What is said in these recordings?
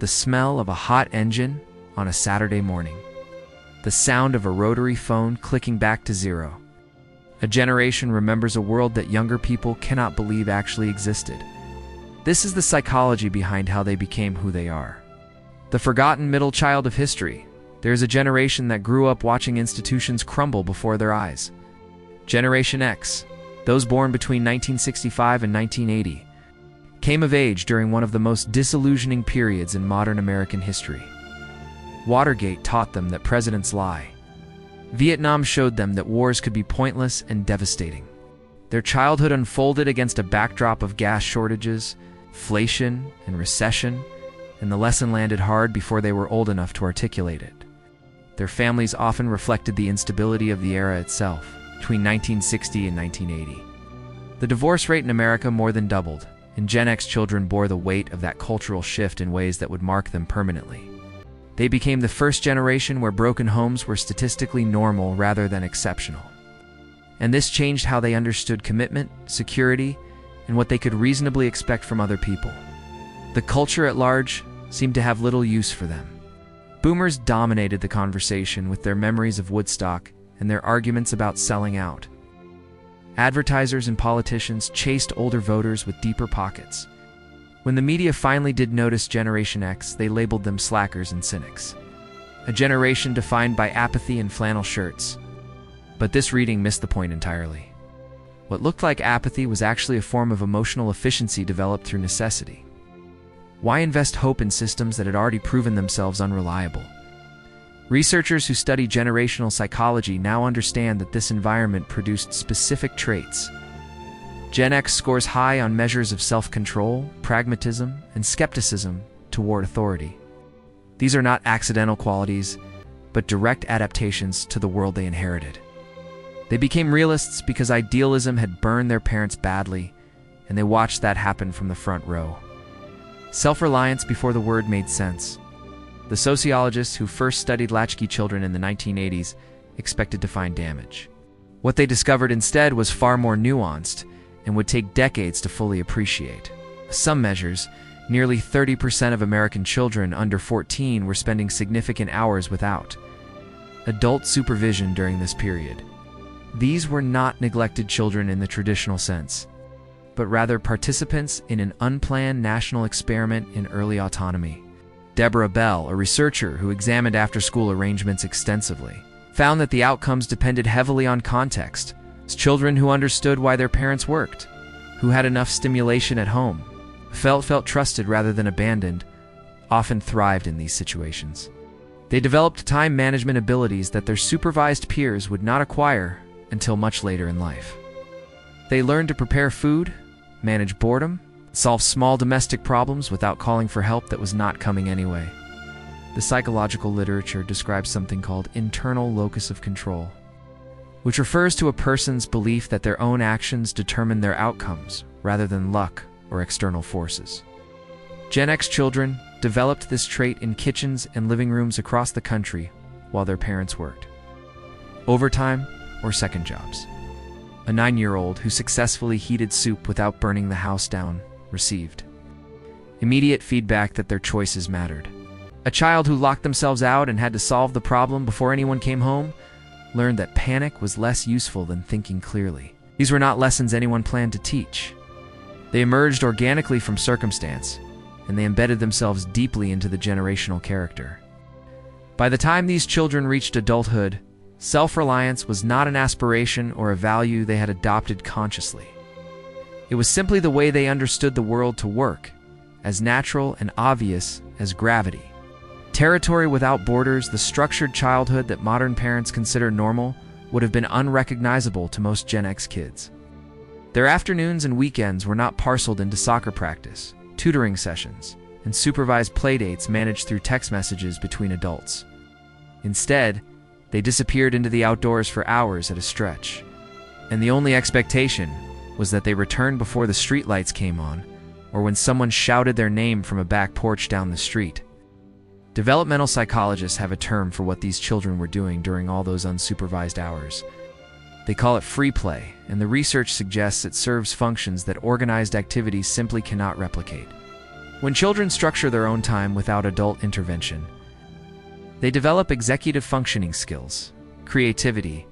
the smell of a hot engine on a Saturday morning, the sound of a rotary phone clicking back to zero. A generation remembers a world that younger people cannot believe actually existed. This is the psychology behind how they became who they are. The forgotten middle child of history. There is a generation that grew up watching institutions crumble before their eyes. Generation X, those born between 1965 and 1980, came of age during one of the most disillusioning periods in modern American history. Watergate taught them that presidents lie. Vietnam showed them that wars could be pointless and devastating. Their childhood unfolded against a backdrop of gas shortages, inflation, and recession, and the lesson landed hard before they were old enough to articulate it. Their families often reflected the instability of the era itself, between 1960 and 1980. The divorce rate in America more than doubled, and Gen X children bore the weight of that cultural shift in ways that would mark them permanently. They became the first generation where broken homes were statistically normal rather than exceptional. And this changed how they understood commitment, security, and what they could reasonably expect from other people. The culture at large seemed to have little use for them. Boomers dominated the conversation with their memories of Woodstock and their arguments about selling out. Advertisers and politicians chased older voters with deeper pockets. When the media finally did notice Generation X, they labeled them slackers and cynics. A generation defined by apathy and flannel shirts. But this reading missed the point entirely. What looked like apathy was actually a form of emotional efficiency developed through necessity. Why invest hope in systems that had already proven themselves unreliable? Researchers who study generational psychology now understand that this environment produced specific traits. Gen X scores high on measures of self-control, pragmatism, and skepticism toward authority. These are not accidental qualities, but direct adaptations to the world they inherited. They became realists because idealism had burned their parents badly, and they watched that happen from the front row. Self-reliance before the word made sense. The sociologists who first studied latchkey children in the 1980s expected to find damage. What they discovered instead was far more nuanced and would take decades to fully appreciate. Some measures, nearly 30% of American children under 14 were spending significant hours without adult supervision during this period. These were not neglected children in the traditional sense, but rather participants in an unplanned national experiment in early autonomy. Deborah Bell, a researcher who examined after-school arrangements extensively, found that the outcomes depended heavily on context. Children who understood why their parents worked, who had enough stimulation at home, felt trusted rather than abandoned, often thrived in these situations. They developed time management abilities that their supervised peers would not acquire until much later in life. They learned to prepare food, manage boredom, solve small domestic problems without calling for help that was not coming anyway. The psychological literature describes something called internal locus of control, which refers to a person's belief that their own actions determine their outcomes rather than luck or external forces. Gen X children developed this trait in kitchens and living rooms across the country while their parents worked. Overtime or second jobs. A 9-year-old who successfully heated soup without burning the house down received immediate feedback that their choices mattered. A child who locked themselves out and had to solve the problem before anyone came home learned that panic was less useful than thinking clearly. These were not lessons anyone planned to teach. They emerged organically from circumstance, and they embedded themselves deeply into the generational character. By the time these children reached adulthood, self-reliance was not an aspiration or a value they had adopted consciously. It was simply the way they understood the world to work, as natural and obvious as gravity. Territory without borders, the structured childhood that modern parents consider normal, would have been unrecognizable to most Gen X kids. Their afternoons and weekends were not parceled into soccer practice, tutoring sessions, and supervised playdates managed through text messages between adults. Instead, they disappeared into the outdoors for hours at a stretch, and the only expectation was that they return before the streetlights came on, or when someone shouted their name from a back porch down the street. Developmental psychologists have a term for what these children were doing during all those unsupervised hours. They call it free play, and the research suggests it serves functions that organized activities simply cannot replicate. When children structure their own time without adult intervention, they develop executive functioning skills, creativity,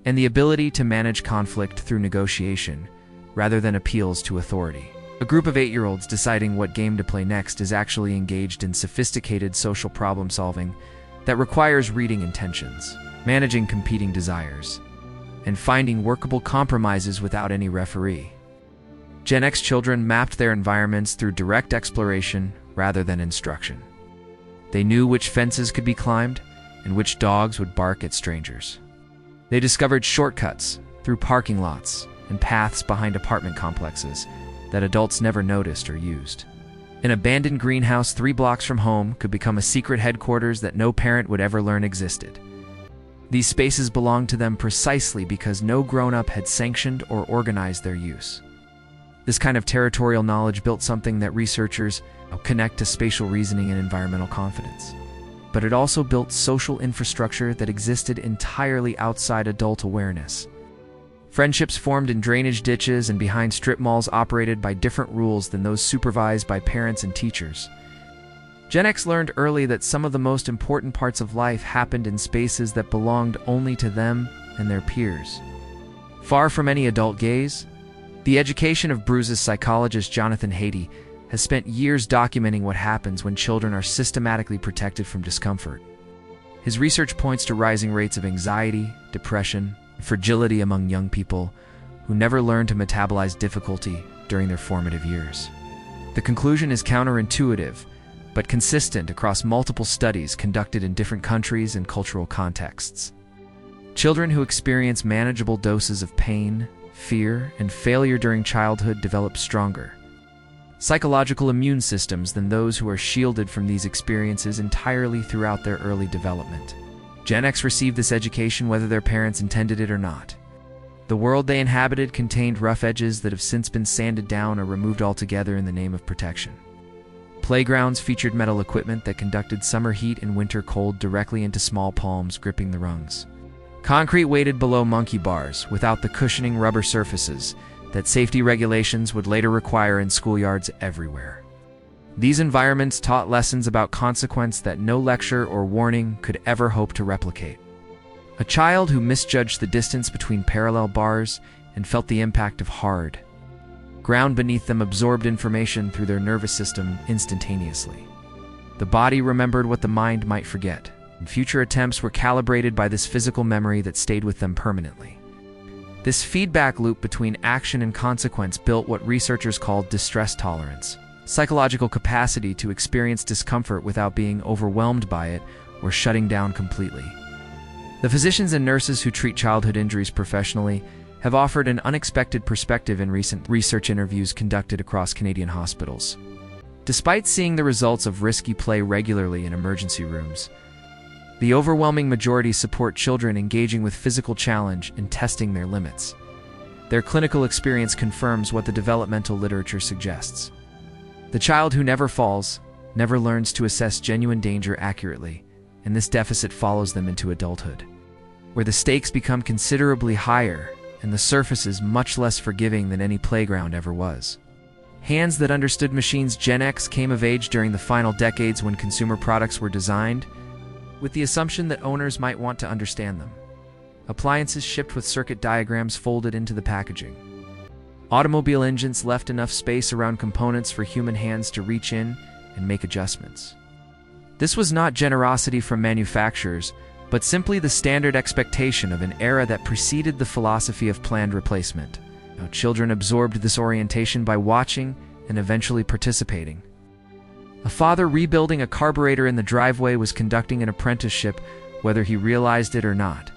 and the ability to manage conflict through negotiation rather than appeals to authority. A group of 8-year-olds deciding what game to play next is actually engaged in sophisticated social problem solving that requires reading intentions, managing competing desires, and finding workable compromises without any referee. Gen X children mapped their environments through direct exploration rather than instruction. They knew which fences could be climbed and which dogs would bark at strangers. They discovered shortcuts through parking lots and paths behind apartment complexes that adults never noticed or used. An abandoned greenhouse 3 blocks from home could become a secret headquarters that no parent would ever learn existed. These spaces belonged to them precisely because no grown-up had sanctioned or organized their use. This kind of territorial knowledge built something that researchers connect to spatial reasoning and environmental confidence. But it also built social infrastructure that existed entirely outside adult awareness. Friendships formed in drainage ditches and behind strip malls operated by different rules than those supervised by parents and teachers. Gen X learned early that some of the most important parts of life happened in spaces that belonged only to them and their peers. Far from any adult gaze, the education of Bruce's psychologist Jonathan Haidt has spent years documenting what happens when children are systematically protected from discomfort. His research points to rising rates of anxiety, depression, and fragility among young people who never learn to metabolize difficulty during their formative years. The conclusion is counterintuitive, but consistent across multiple studies conducted in different countries and cultural contexts. Children who experience manageable doses of pain, fear, and failure during childhood develop stronger psychological immune systems than those who are shielded from these experiences entirely throughout their early development. Gen X received this education whether their parents intended it or not. The world they inhabited contained rough edges that have since been sanded down or removed altogether in the name of protection. Playgrounds featured metal equipment that conducted summer heat and winter cold directly into small palms gripping the rungs. Concrete waited below monkey bars without the cushioning rubber surfaces that safety regulations would later require in schoolyards everywhere. These environments taught lessons about consequence that no lecture or warning could ever hope to replicate. A child who misjudged the distance between parallel bars and felt the impact of hard ground beneath them absorbed information through their nervous system instantaneously. The body remembered what the mind might forget, and future attempts were calibrated by this physical memory that stayed with them permanently. This feedback loop between action and consequence built what researchers call distress tolerance, psychological capacity to experience discomfort without being overwhelmed by it or shutting down completely. The physicians and nurses who treat childhood injuries professionally have offered an unexpected perspective in recent research interviews conducted across Canadian hospitals. Despite seeing the results of risky play regularly in emergency rooms, the overwhelming majority support children engaging with physical challenge and testing their limits. Their clinical experience confirms what the developmental literature suggests. The child who never falls never learns to assess genuine danger accurately, and this deficit follows them into adulthood, where the stakes become considerably higher and the surface is much less forgiving than any playground ever was. Hands that understood machines. Gen X came of age during the final decades when consumer products were designed with the assumption that owners might want to understand them. Appliances shipped with circuit diagrams folded into the packaging. Automobile engines left enough space around components for human hands to reach in and make adjustments. This was not generosity from manufacturers, but simply the standard expectation of an era that preceded the philosophy of planned replacement. Now, children absorbed this orientation by watching and eventually participating. A father rebuilding a carburetor in the driveway was conducting an apprenticeship, whether he realized it or not.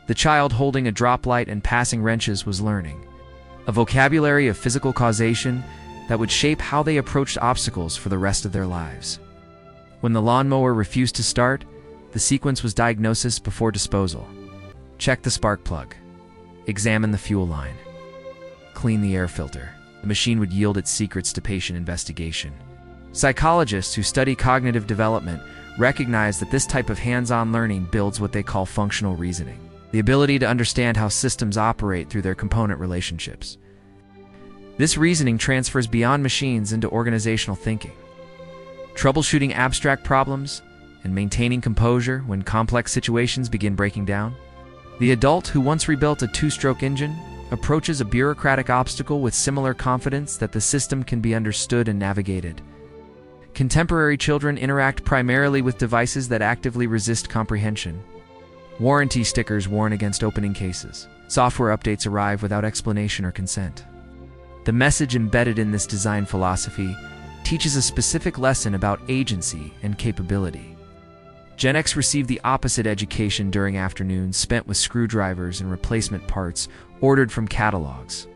The child holding a drop light and passing wrenches was learning a vocabulary of physical causation that would shape how they approached obstacles for the rest of their lives. When the lawnmower refused to start, the sequence was diagnosis before disposal. Check the spark plug. Examine the fuel line. Clean the air filter. The machine would yield its secrets to patient investigation. Psychologists who study cognitive development recognize that this type of hands-on learning builds what they call functional reasoning, the ability to understand how systems operate through their component relationships. This reasoning transfers beyond machines into organizational thinking. troubleshooting abstract problems, and maintaining composure when complex situations begin breaking down. The adult who once rebuilt a two-stroke engine approaches a bureaucratic obstacle with similar confidence that the system can be understood and navigated. Contemporary children interact primarily with devices that actively resist comprehension. Warranty stickers warn against opening cases. Software updates arrive without explanation or consent. The message embedded in this design philosophy teaches a specific lesson about agency and capability. Gen X received the opposite education during afternoons spent with screwdrivers and replacement parts ordered from catalogs.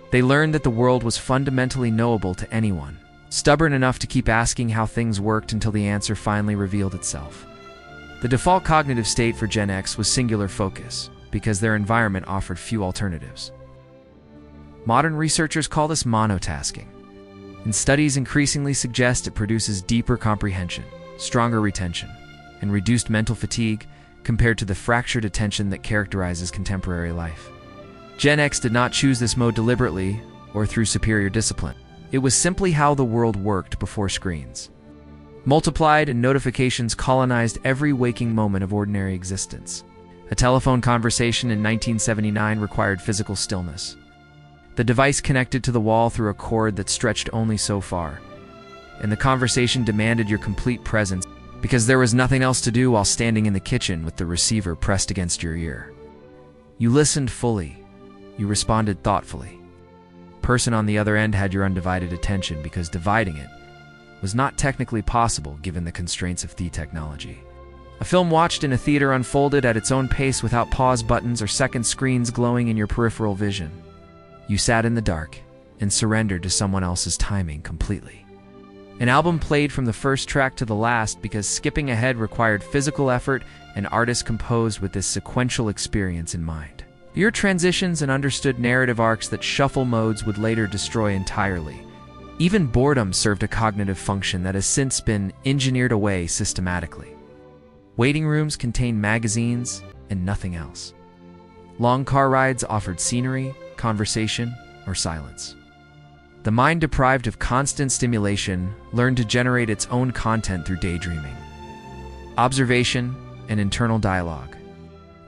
They learned that the world was fundamentally knowable to anyone, stubborn enough to keep asking how things worked until the answer finally revealed itself. The default cognitive state for Gen X was singular focus, because their environment offered few alternatives. Modern researchers call this monotasking, and studies increasingly suggest it produces deeper comprehension, stronger retention, and reduced mental fatigue compared to the fractured attention that characterizes contemporary life. Gen X did not choose this mode deliberately or through superior discipline. It was simply how the world worked before screens. Multiplied and notifications colonized every waking moment of ordinary existence. A telephone conversation in 1979 required physical stillness. The device connected to the wall through a cord that stretched only so far, and the conversation demanded your complete presence because there was nothing else to do while standing in the kitchen with the receiver pressed against your ear. You listened fully. You responded thoughtfully. Person on the other end had your undivided attention because dividing it was not technically possible given the constraints of the technology. A film watched in a theater unfolded at its own pace without pause buttons or second screens glowing in your peripheral vision. You sat in the dark and surrendered to someone else's timing completely. An album played from the first track to the last because skipping ahead required physical effort, and artists composed with this sequential experience in mind. Your transitions and understood narrative arcs that shuffle modes would later destroy entirely. Even boredom served a cognitive function that has since been engineered away systematically. Waiting rooms contained magazines and nothing else. Long car rides offered scenery, conversation, or silence. The mind deprived of constant stimulation learned to generate its own content through daydreaming, observation, and internal dialogue.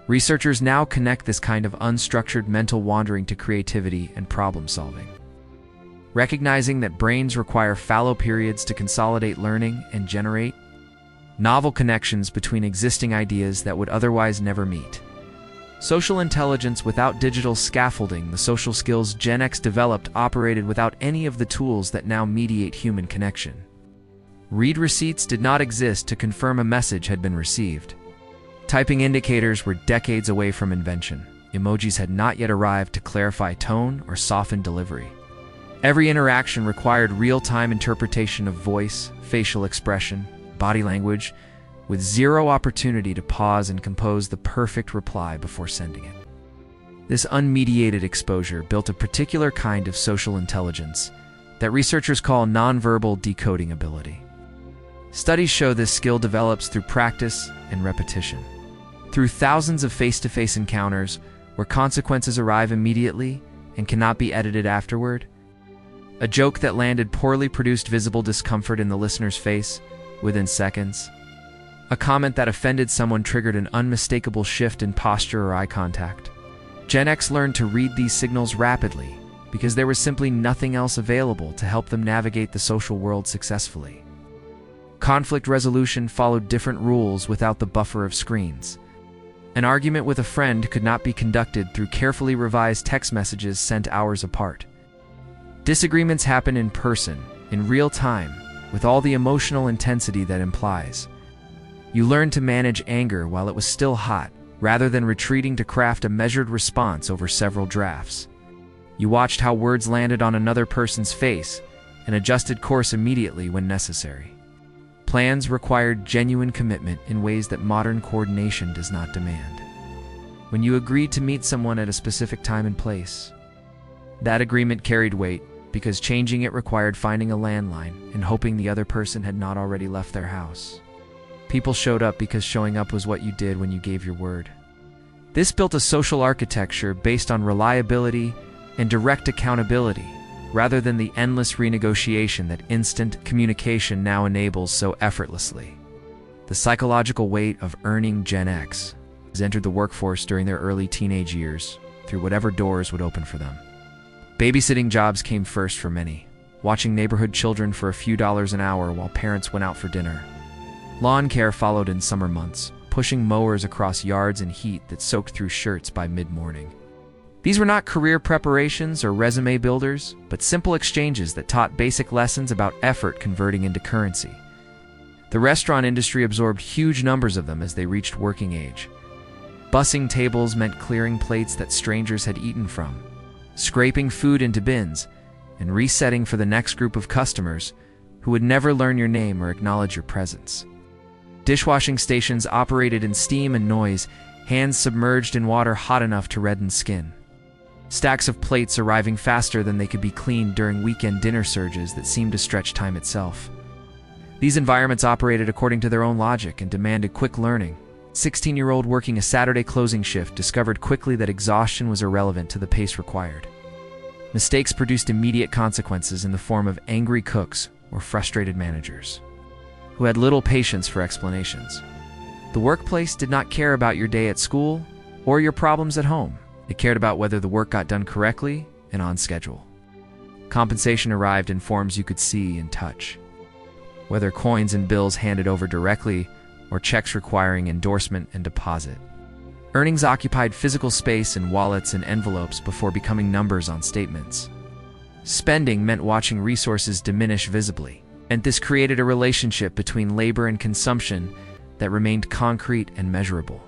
Researchers now connect this kind of unstructured mental wandering to creativity and problem solving. Recognizing that brains require fallow periods to consolidate learning and generate novel connections between existing ideas that would otherwise never meet. Social intelligence without digital scaffolding, the social skills Gen X developed operated without any of the tools that now mediate human connection. Read receipts did not exist to confirm a message had been received. Typing indicators were decades away from invention. Emojis had not yet arrived to clarify tone or soften delivery. Every interaction required real-time interpretation of voice, facial expression, body language, with zero opportunity to pause and compose the perfect reply before sending it. This unmediated exposure built a particular kind of social intelligence that researchers call nonverbal decoding ability. Studies show this skill develops through practice and repetition. Through thousands of face-to-face encounters where consequences arrive immediately and cannot be edited afterward, a joke that landed poorly produced visible discomfort in the listener's face within seconds. A comment that offended someone triggered an unmistakable shift in posture or eye contact. Gen X learned to read these signals rapidly because there was simply nothing else available to help them navigate the social world successfully. Conflict resolution followed different rules without the buffer of screens. An argument with a friend could not be conducted through carefully revised text messages sent hours apart. Disagreements happen in person, in real time, with all the emotional intensity that implies. You learned to manage anger while it was still hot, rather than retreating to craft a measured response over several drafts. You watched how words landed on another person's face and adjusted course immediately when necessary. Plans required genuine commitment in ways that modern coordination does not demand. When you agreed to meet someone at a specific time and place, that agreement carried weight because changing it required finding a landline and hoping the other person had not already left their house. People showed up because showing up was what you did when you gave your word. This built a social architecture based on reliability and direct accountability, rather than the endless renegotiation that instant communication now enables so effortlessly. The psychological weight of earning Gen X has entered the workforce during their early teenage years, through whatever doors would open for them. Babysitting jobs came first for many, watching neighborhood children for a few dollars an hour while parents went out for dinner. Lawn care followed in summer months, pushing mowers across yards in heat that soaked through shirts by mid-morning. These were not career preparations or resume builders, but simple exchanges that taught basic lessons about effort converting into currency. The restaurant industry absorbed huge numbers of them as they reached working age. Bussing tables meant clearing plates that strangers had eaten from, scraping food into bins, and resetting for the next group of customers who would never learn your name or acknowledge your presence. Dishwashing stations operated in steam and noise, hands submerged in water hot enough to redden skin. Stacks of plates arriving faster than they could be cleaned during weekend dinner surges that seemed to stretch time itself. These environments operated according to their own logic and demanded quick learning. 16-year-old working a Saturday closing shift discovered quickly that exhaustion was irrelevant to the pace required. Mistakes produced immediate consequences in the form of angry cooks or frustrated managers, who had little patience for explanations. The workplace did not care about your day at school or your problems at home. It cared about whether the work got done correctly and on schedule. Compensation arrived in forms you could see and touch, whether coins and bills handed over directly or checks requiring endorsement and deposit. Earnings occupied physical space in wallets and envelopes before becoming numbers on statements. Spending meant watching resources diminish visibly, and this created a relationship between labor and consumption that remained concrete and measurable.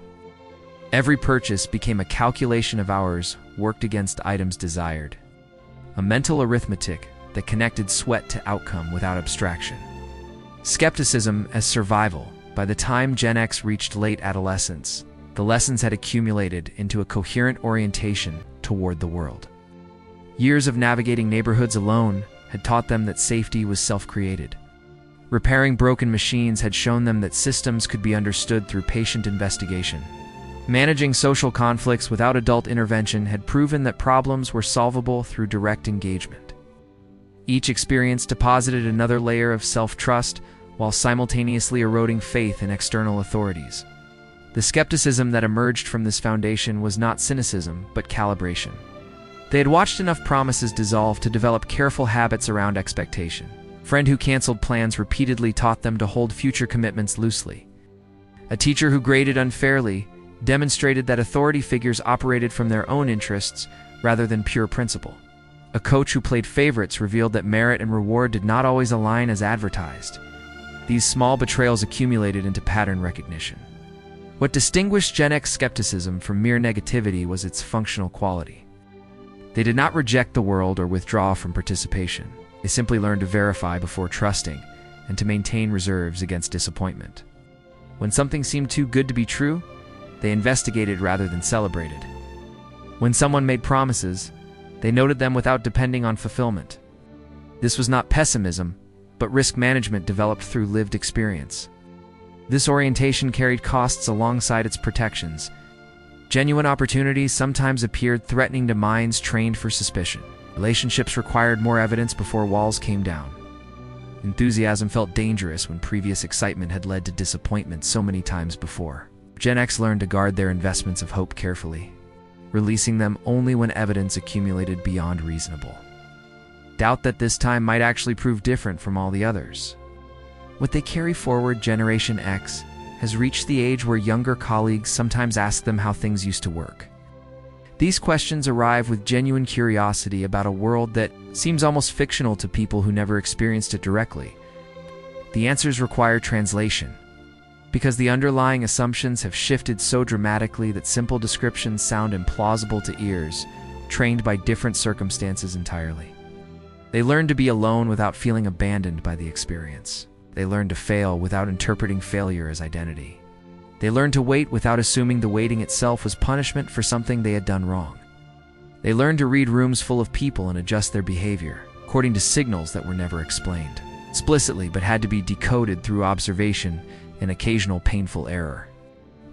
Every purchase became a calculation of hours worked against items desired, a mental arithmetic that connected sweat to outcome without abstraction. Skepticism as survival. By the time Gen X reached late adolescence, the lessons had accumulated into a coherent orientation toward the world. Years of navigating neighborhoods alone had taught them that safety was self-created. Repairing broken machines had shown them that systems could be understood through patient investigation. Managing social conflicts without adult intervention had proven that problems were solvable through direct engagement. Each experience deposited another layer of self-trust while simultaneously eroding faith in external authorities. The skepticism that emerged from this foundation was not cynicism, but calibration. They had watched enough promises dissolve to develop careful habits around expectation. A friend who canceled plans repeatedly taught them to hold future commitments loosely. A teacher who graded unfairly demonstrated that authority figures operated from their own interests rather than pure principle. A coach who played favorites revealed that merit and reward did not always align as advertised. These small betrayals accumulated into pattern recognition. What distinguished Gen X skepticism from mere negativity was its functional quality. They did not reject the world or withdraw from participation. They simply learned to verify before trusting and to maintain reserves against disappointment. When something seemed too good to be true, they investigated rather than celebrated. When someone made promises, they noted them without depending on fulfillment. This was not pessimism, but risk management developed through lived experience. This orientation carried costs alongside its protections. Genuine opportunities sometimes appeared threatening to minds trained for suspicion. Relationships required more evidence before walls came down. Enthusiasm felt dangerous when previous excitement had led to disappointment so many times before. Gen X learned to guard their investments of hope carefully, releasing them only when evidence accumulated beyond reasonable doubt that this time might actually prove different from all the others. What they carry forward, Generation X, has reached the age where younger colleagues sometimes ask them how things used to work. These questions arrive with genuine curiosity about a world that seems almost fictional to people who never experienced it directly. The answers require translation, because the underlying assumptions have shifted so dramatically that simple descriptions sound implausible to ears trained by different circumstances entirely. They learn to be alone without feeling abandoned by the experience. They learn to fail without interpreting failure as identity. They learn to wait without assuming the waiting itself was punishment for something they had done wrong. They learn to read rooms full of people and adjust their behavior according to signals that were never explained explicitly but had to be decoded through observation and occasional painful error.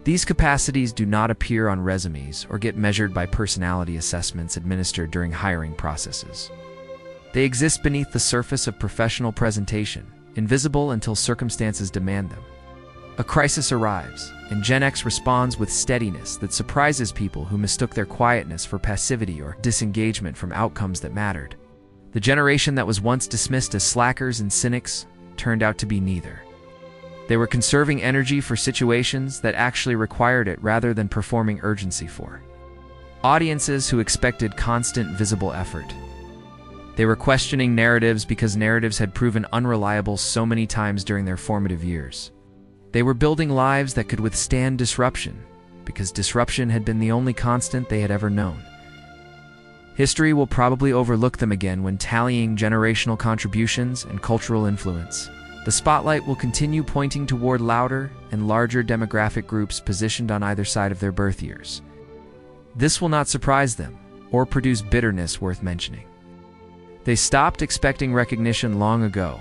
These capacities do not appear on resumes or get measured by personality assessments administered during hiring processes. They exist beneath the surface of professional presentation, invisible until circumstances demand them. A crisis arrives, and Gen X responds with steadiness that surprises people who mistook their quietness for passivity or disengagement from outcomes that mattered. The generation that was once dismissed as slackers and cynics turned out to be neither. They were conserving energy for situations that actually required it rather than performing urgency for audiences who expected constant visible effort. They were questioning narratives because narratives had proven unreliable so many times during their formative years. They were building lives that could withstand disruption because disruption had been the only constant they had ever known. History will probably overlook them again when tallying generational contributions and cultural influence. The spotlight will continue pointing toward louder and larger demographic groups positioned on either side of their birth years. This will not surprise them or produce bitterness worth mentioning. They stopped expecting recognition long ago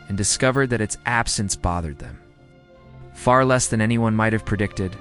and discovered that its absence bothered them. Far less than anyone might have predicted,